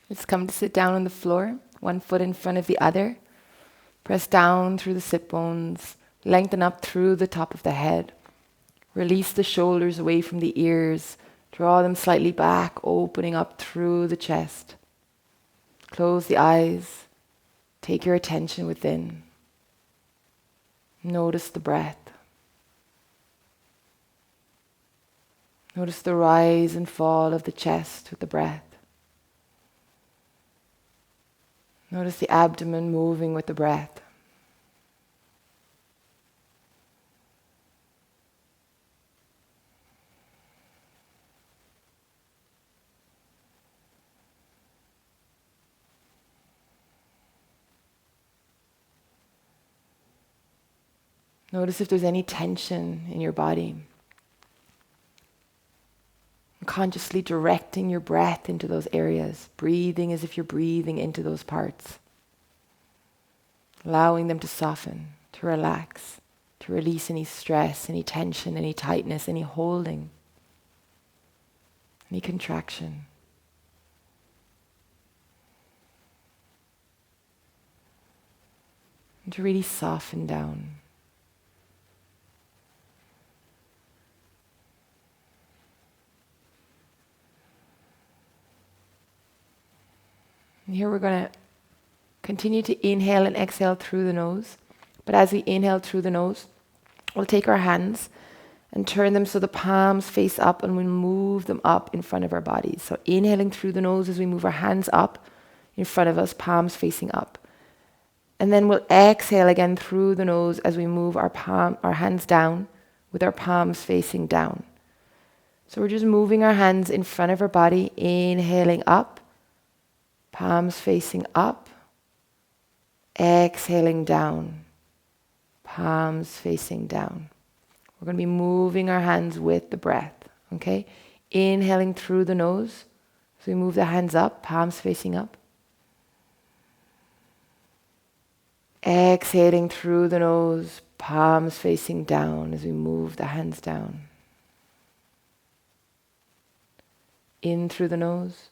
Just come to sit down on the floor, one foot in front of the other. Press down through the sit bones, lengthen up through the top of the head. Release the shoulders away from the ears, draw them slightly back, opening up through the chest. Close the eyes, take your attention within. Notice the breath. Notice the rise and fall of the chest with the breath. Notice the abdomen moving with the breath. Notice if there's any tension in your body. Consciously directing your breath into those areas, breathing as if you're breathing into those parts. Allowing them to soften, to relax, to release any stress, any tension, any tightness, any holding, any contraction. And to really soften down. And here we're going to continue to inhale and exhale through the nose. But as we inhale through the nose, we'll take our hands and turn them so the palms face up, and we'll move them up in front of our bodies. So inhaling through the nose as we move our hands up in front of us, palms facing up. And then we'll exhale again through the nose as we move our hands down with our palms facing down. So we're just moving our hands in front of our body, inhaling up, palms facing up, exhaling down, palms facing down. We're going to be moving our hands with the breath, okay? Inhaling through the nose, so we move the hands up, palms facing up. Exhaling through the nose, palms facing down as we move the hands down. In through the nose.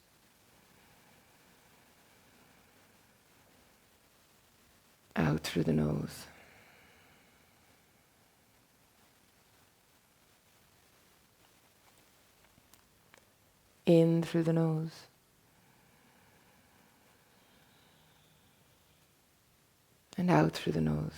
Out through the nose. In through the nose. And out through the nose.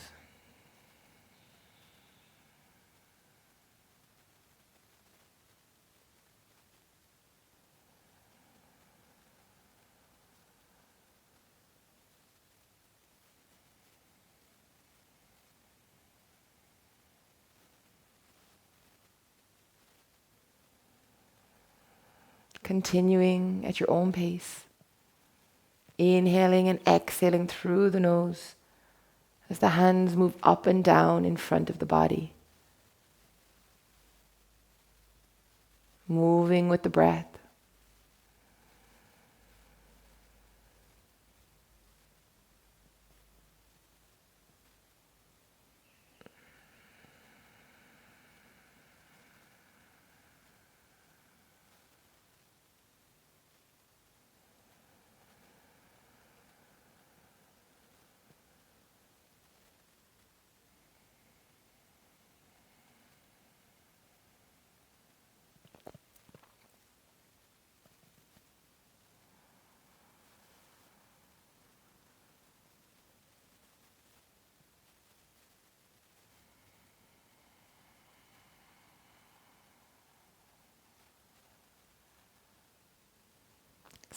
Continuing at your own pace. Inhaling and exhaling through the nose as the hands move up and down in front of the body. Moving with the breath.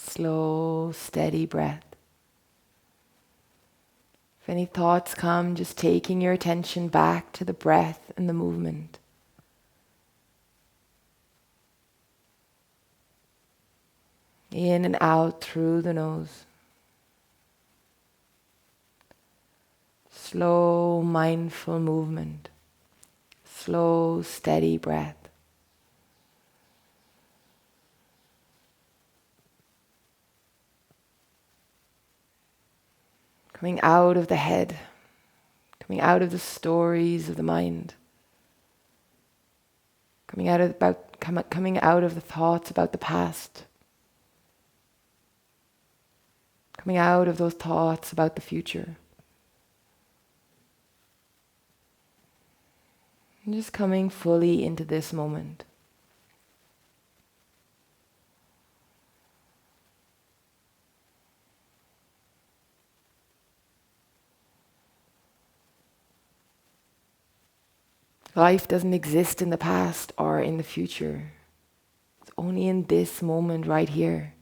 Slow, steady breath. If any thoughts come, just taking your attention back to the breath and the movement. In and out through the nose. Slow, mindful movement. Slow, steady breath. Coming out of the head, coming out of the stories of the mind, coming out of the thoughts about the past, Coming out of those thoughts about the future. And just coming fully into this moment. Life doesn't exist in the past or in the future. It's only in this moment right here.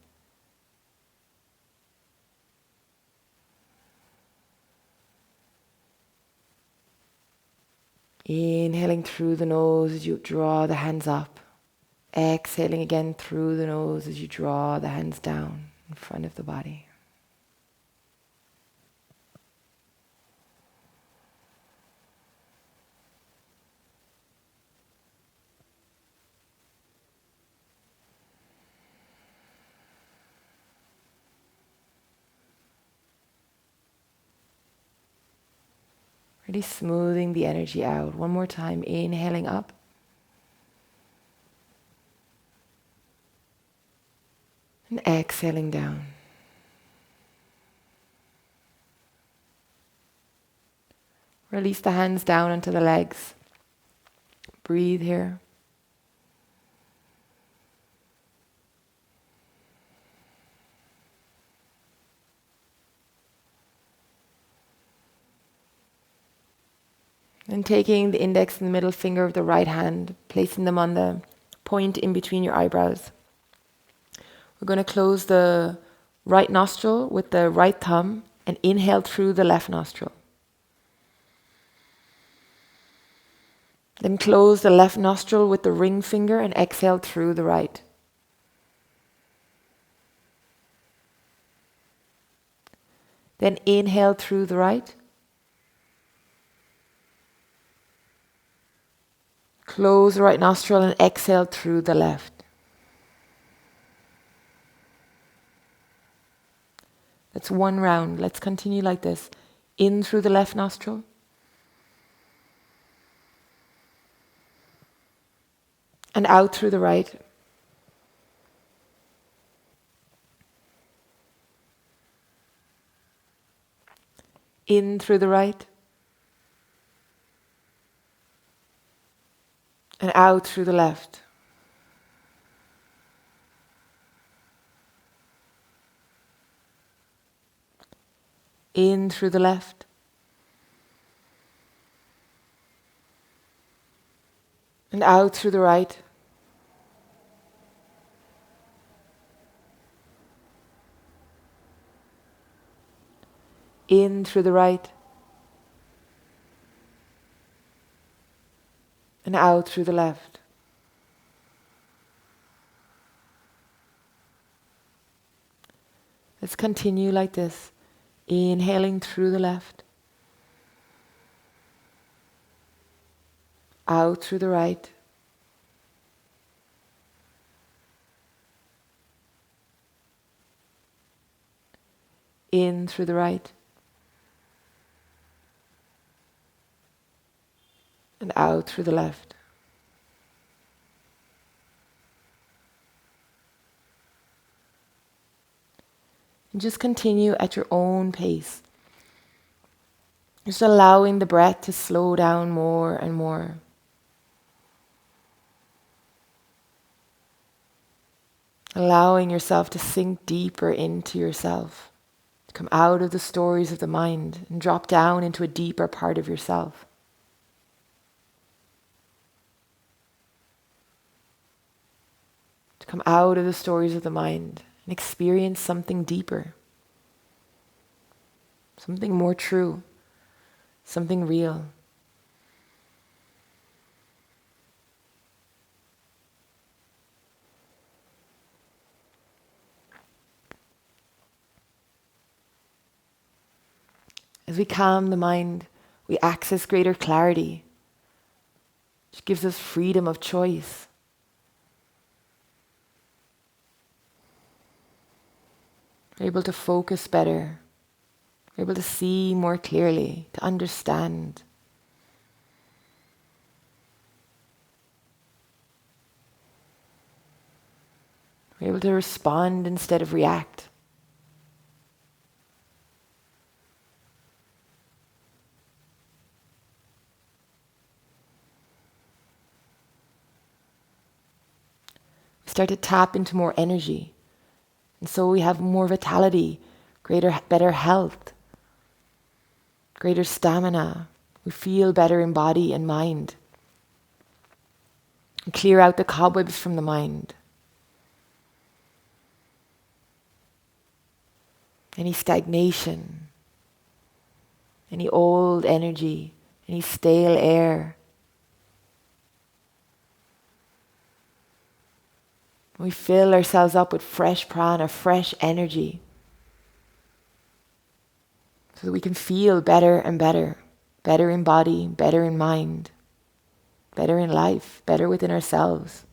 Inhaling through the nose as you draw the hands up. Exhaling again through the nose as you draw the hands down in front of the body. Really smoothing the energy out. One more time, inhaling up. And exhaling down. Release the hands down onto the legs. Breathe here. And taking the index and the middle finger of the right hand, placing them on the point in between your eyebrows. We're going to close the right nostril with the right thumb and inhale through the left nostril. Then close the left nostril with the ring finger and exhale through the right. Then inhale through the right. Close the right nostril and exhale through the left. That's one round. Let's continue like this. In through the left nostril. And out through the right. In through the right. And out through the left. In through the left. And out through the right. In through the right. And out through the left. Let's continue like this. Inhaling through the left. Out through the right. In through the right. And out through the left. And just continue at your own pace. Just allowing the breath to slow down more and more. Allowing yourself to sink deeper into yourself. To come out of the stories of the mind and drop down into a deeper part of yourself. To come out of the stories of the mind and experience something deeper. Something more true. Something real. As we calm the mind, we access greater clarity, which gives us freedom of choice. We're able to focus better. We're able to see more clearly, to understand. We're able to respond instead of react. start to tap into more energy. And so we have more vitality, better health, greater stamina. We feel better in body and mind. And clear out the cobwebs from the mind. Any stagnation, any old energy, any stale air. We fill ourselves up with fresh prana, fresh energy, so that we can feel better and better. Better in body, better in mind, better in life, better within ourselves.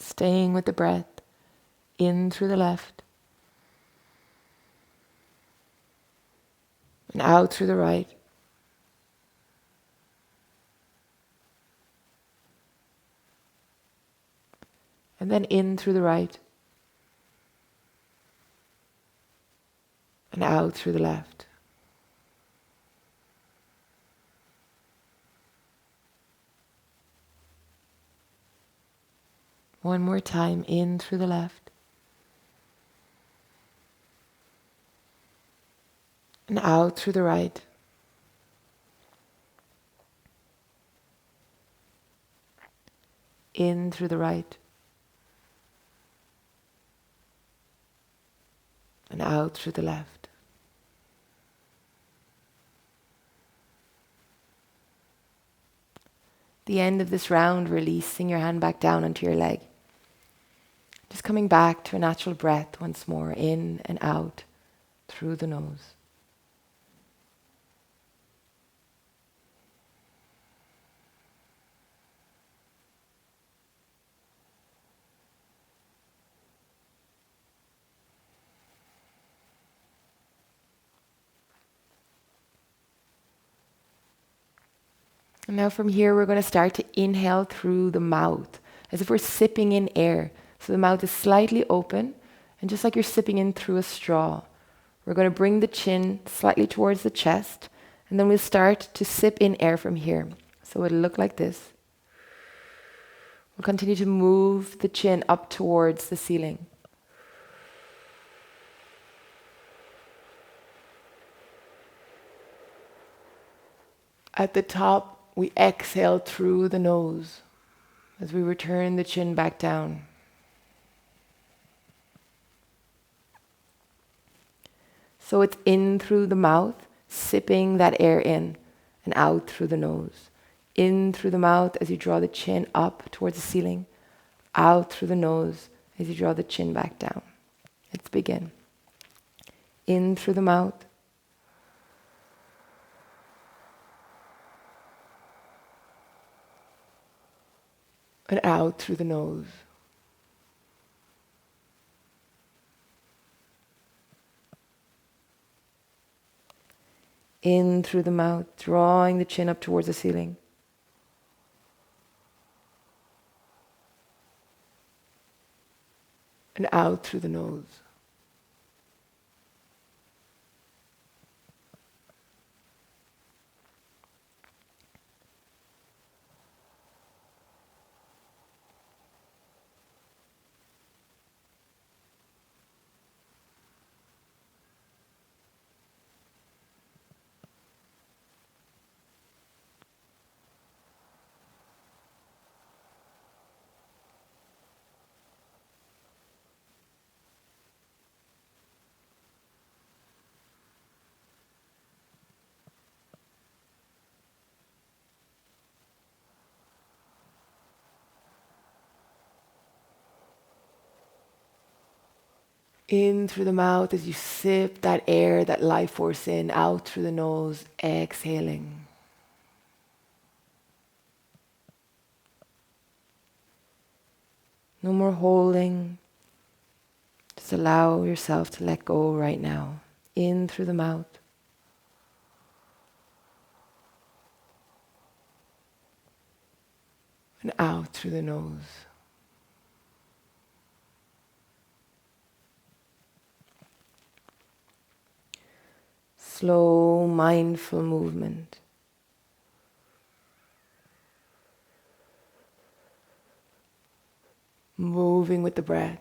Staying with the breath, in through the left, and out through the right. And then in through the right, and out through the left. One more time, in through the left, and out through the right. In through the right, and out through the left. The end of this round, releasing your hand back down onto your leg. Just coming back to a natural breath once more, in and out through the nose. And now from here, we're going to start to inhale through the mouth, as if we're sipping in air. So the mouth is slightly open, and just like you're sipping in through a straw, we're going to bring the chin slightly towards the chest, and then we'll start to sip in air from here. So it'll look like this. We'll continue to move the chin up towards the ceiling. At the top, we exhale through the nose as we return the chin back down. So it's in through the mouth, sipping that air in, and out through the nose. In through the mouth as you draw the chin up towards the ceiling, out through the nose as you draw the chin back down. Let's begin. In through the mouth, and out through the nose. In through the mouth, drawing the chin up towards the ceiling. And out through the nose. In through the mouth as you sip that air, that life force in, out through the nose, exhaling. No more holding. Just allow yourself to let go right now. In through the mouth. and out through the nose. Slow, mindful movement. Moving with the breath.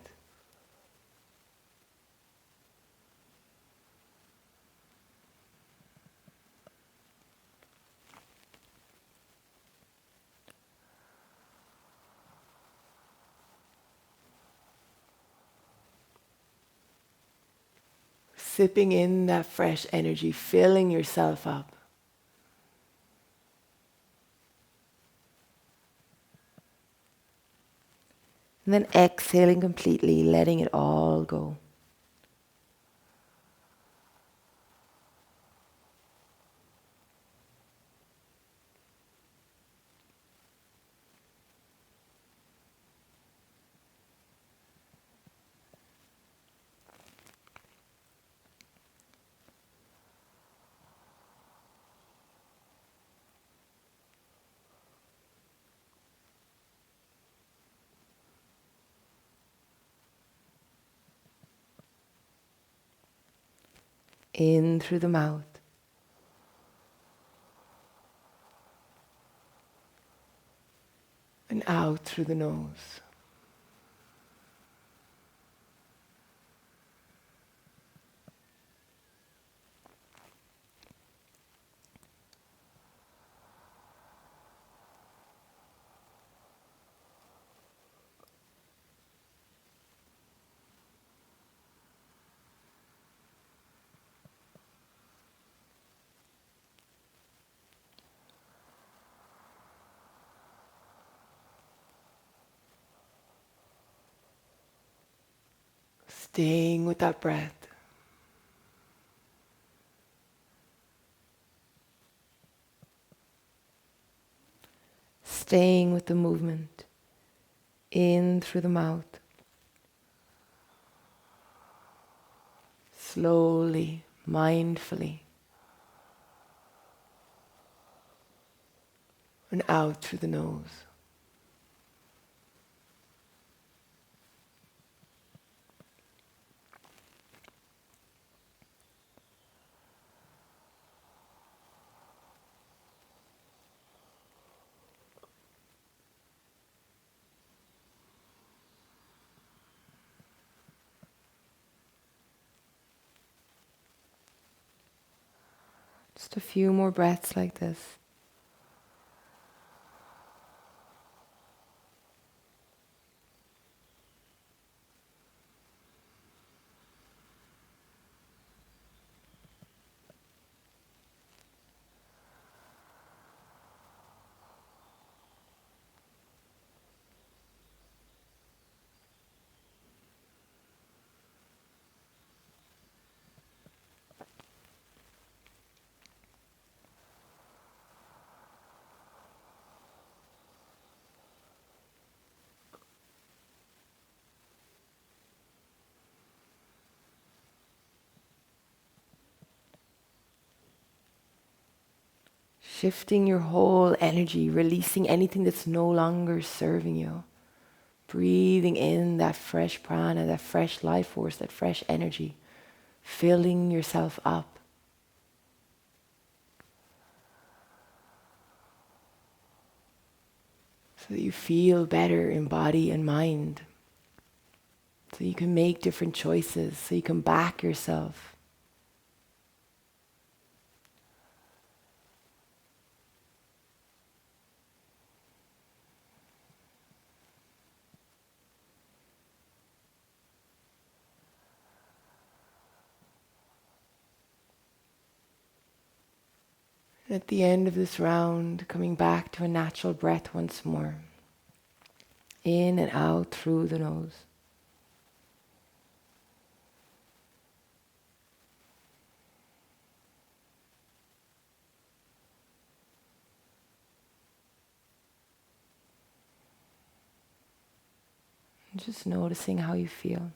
Sipping in that fresh energy, filling yourself up. And then exhaling completely, letting it all go. In through the mouth. And out through the nose. Staying with that breath. Staying with the movement. In through the mouth. Slowly, mindfully. And out through the nose. Just a few more breaths like this. Shifting your whole energy, releasing anything that's no longer serving you. Breathing in that fresh prana, that fresh life force, that fresh energy. Filling yourself up. So that you feel better in body and mind. So you can make different choices, so you can back yourself. And at the end of this round, coming back to a natural breath once more. In and out through the nose. And just noticing how you feel.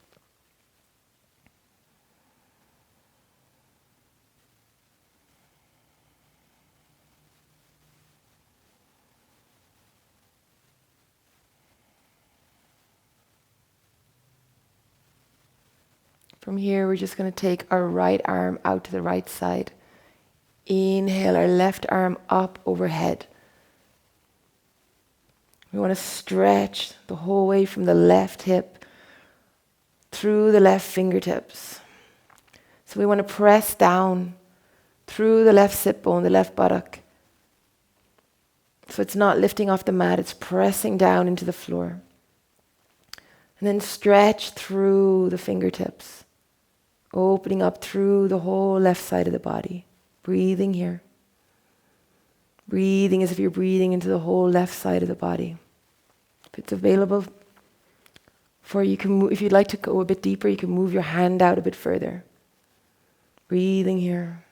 From here, we're just going to take our right arm out to the right side. Inhale our left arm up overhead. We want to stretch the whole way from the left hip through the left fingertips. So we want to press down through the left sit bone, the left buttock. So it's not lifting off the mat, it's pressing down into the floor. And then stretch through the fingertips, opening up through the whole left side of the body. Breathing here. Breathing as if you're breathing into the whole left side of the body. If it's available for you, can move, if you'd like to go a bit deeper, you can move your hand out a bit further. Breathing here.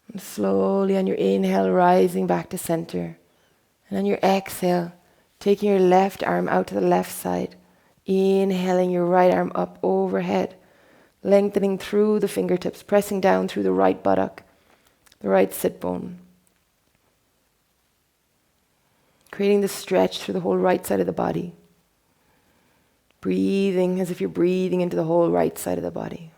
And slowly on your inhale, rising back to center. And on your exhale, taking your left arm out to the left side. Inhaling your right arm up overhead. Lengthening through the fingertips, pressing down through the right buttock, the right sit bone. Creating the stretch through the whole right side of the body. Breathing as if you're breathing into the whole right side of the body.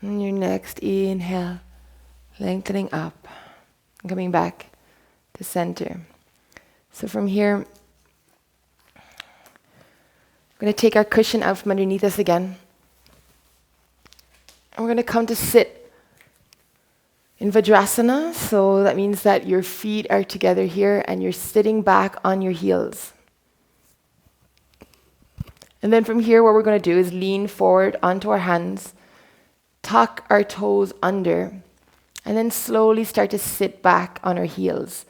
And your next inhale, lengthening up, and coming back to center. So from here, we're going to take our cushion out from underneath us again. And we're going to come to sit in Vajrasana. So that means that your feet are together here and you're sitting back on your heels. And then from here, what we're going to do is lean forward onto our hands, tuck our toes under, and then slowly start to sit back on our heels.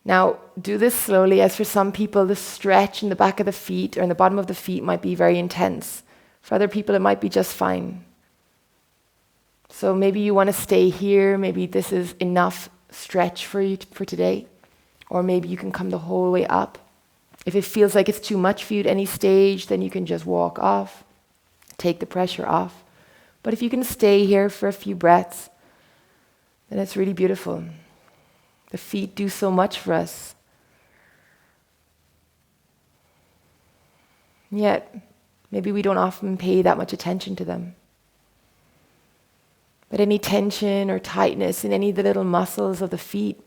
Now, do this slowly, as for some people, the stretch in the back of the feet or in the bottom of the feet might be very intense. For other people, it might be just fine. So maybe you want to stay here. Maybe this is enough stretch for you for today. Or maybe you can come the whole way up. If it feels like it's too much for you at any stage, then you can just walk off, take the pressure off. But if you can stay here for a few breaths, then it's really beautiful. The feet do so much for us. Yet, maybe we don't often pay that much attention to them. But any tension or tightness in any of the little muscles of the feet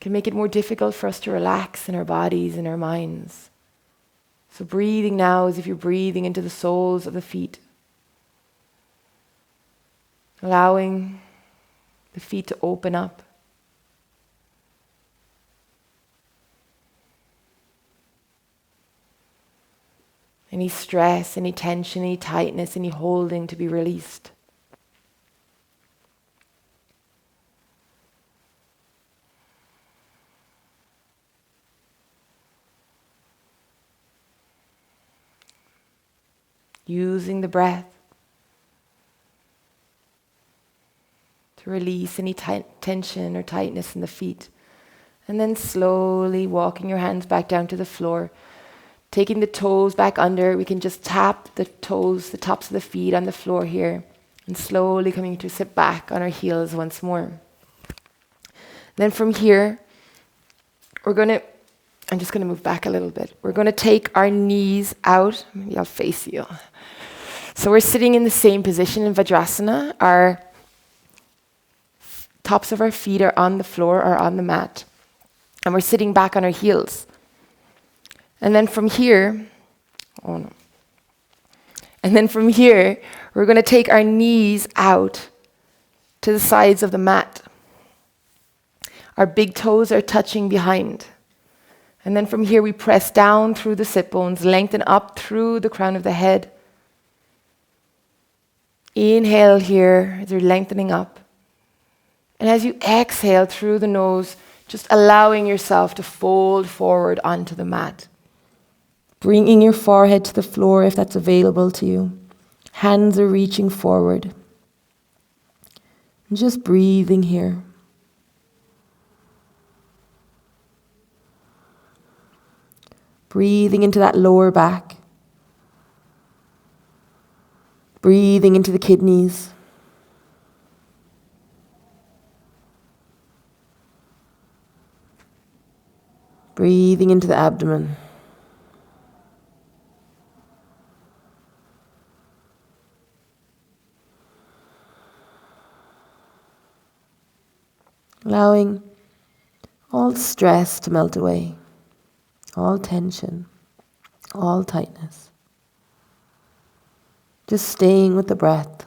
can make it more difficult for us to relax in our bodies and our minds. So breathing now as if you're breathing into the soles of the feet. Allowing the feet to open up. Any stress, any tension, any tightness, any holding to be released. Using the breath to release any tension or tightness in the feet. And then slowly walking your hands back down to the floor. Taking the toes back under, we can just tap the toes, the tops of the feet on the floor here. And slowly coming to sit back on our heels once more. Then from here, I'm just going to move back a little bit. We're going to take our knees out. Maybe I'll face you. So we're sitting in the same position in Vajrasana. Our tops of our feet are on the floor or on the mat. And we're sitting back on our heels. And then from here, we're going to take our knees out to the sides of the mat. Our big toes are touching behind. And then from here, we press down through the sit bones, lengthen up through the crown of the head. Inhale here as you're lengthening up. And as you exhale through the nose, just allowing yourself to fold forward onto the mat. Bringing your forehead to the floor if that's available to you. Hands are reaching forward. And just breathing here. Breathing into that lower back. Breathing into the kidneys. Breathing into the abdomen. Allowing all stress to melt away, all tension, all tightness. Just staying with the breath.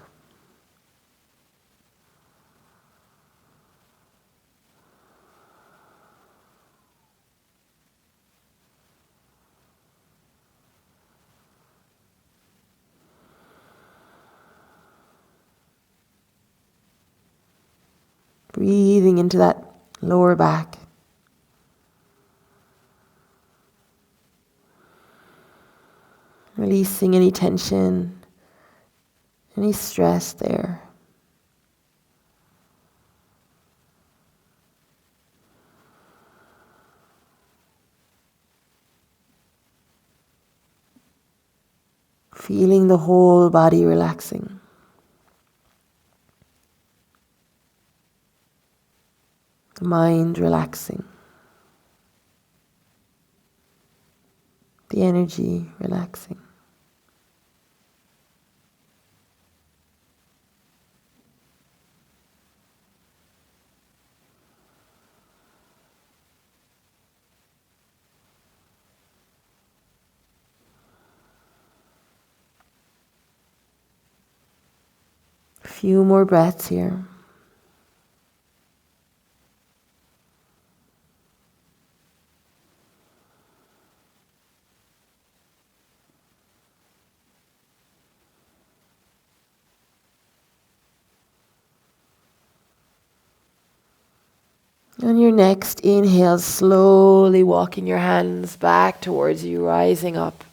Breathing into that lower back. Releasing any tension, any stress there. Feeling the whole body relaxing. The mind relaxing. The energy relaxing. A few more breaths here. On your next inhale, slowly walking your hands back towards you, rising up.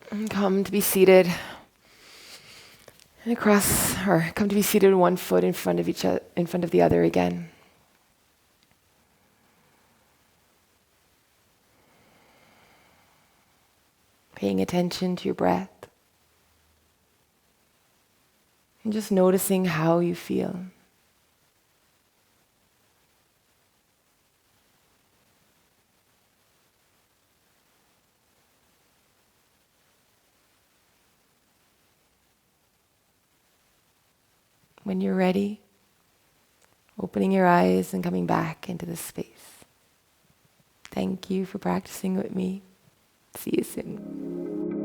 And come to be seated. And come to be seated with one foot in front of in front of the other again. Paying attention to your breath. And just noticing how you feel. When you're ready, opening your eyes and coming back into this space. Thank you for practicing with me. See you soon.